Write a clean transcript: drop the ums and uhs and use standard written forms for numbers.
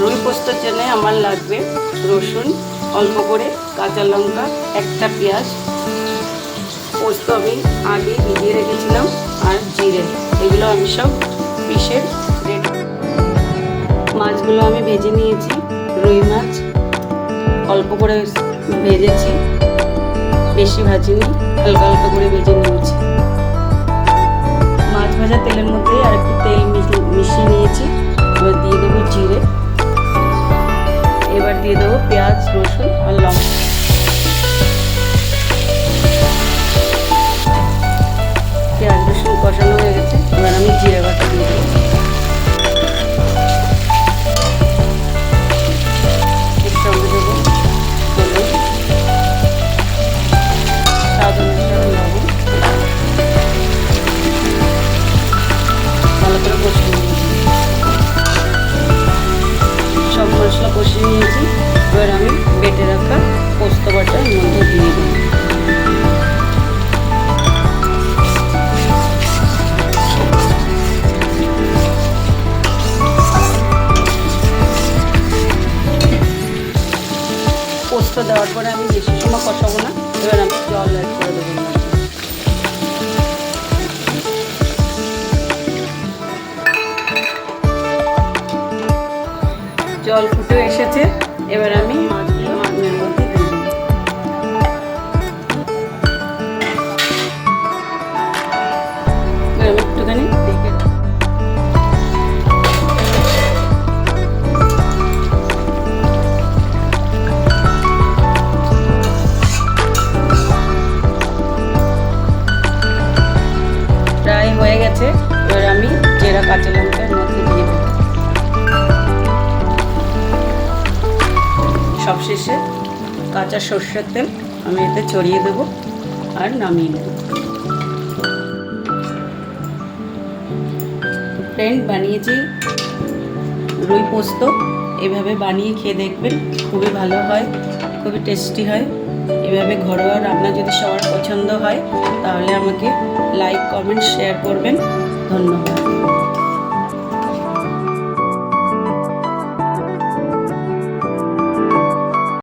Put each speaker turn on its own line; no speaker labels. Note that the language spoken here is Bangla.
রুই পোস্তর জন্য আমার লাগবে রসুন অল্প করে, কাঁচা লঙ্কা, একটা পেঁয়াজ, পোস্ত আমি আগে ভিজিয়ে রেখেছিলাম, আর জিরে। এগুলো আমি সব পিষে রেডি। মাছগুলো আমি ভেজে নিয়েছি। রুই মাছ অল্প করে ভেজেছি, বেশি ভাজিনি, হালকা হালকা করে ভেজে নিয়েছি। মাছ ভাজা তেলের মধ্যে আর একটু তেল মিশিয়ে নিয়েছি। এবার দিয়ে দেবো জিরে, এবার দিয়ে দেবো পেঁয়াজ, রসুন আর লঙ্কা। পেঁয়াজ রসুন কষানো হয়ে গেছে, এবার আমি জিরে বাটা দিয়ে দেবো। এর সঙ্গে দেবো হলুদ, স্বাদ অনুসারে লবণ, ভালো করে কষিয়ে নিয়েছি। সব মশলা কষিয়ে নিয়েছি। এবার আমি বেটে রাখা পোস্ত বাটা এর মধ্যে দিয়ে দেবো। পোস্ত দেওয়ার পরে আমি বেশি সময় কষাবো না, এবার আমি জল অ্যাড করে দেবো। জল ফুটে এসেছে, এবার আমি মাছগুলো আগুনের মধ্যে দিয়ে দেবো। এবার একটুখানি ঢেকে প্রায় হয়ে গেছে। এবার আমি জিরা কাঁচা লঙ্কার মধ্যে দিয়ে দেবো। সবশেষে কাঁচা সর্ষের তেল আমি এতে ছড়িয়ে দেবো আর নামিয়ে নেব। ফ্রেন্ড, বানিয়েছি রুই পোস্ত। এভাবে বানিয়ে খেয়ে দেখবেন, খুবই ভালো হয়, খুবই টেস্টি হয়। এভাবে ঘরোয়া রান্না যদি সবার পছন্দ হয় তাহলে আমাকে লাইক, কমেন্ট, শেয়ার করবেন। ধন্যবাদ।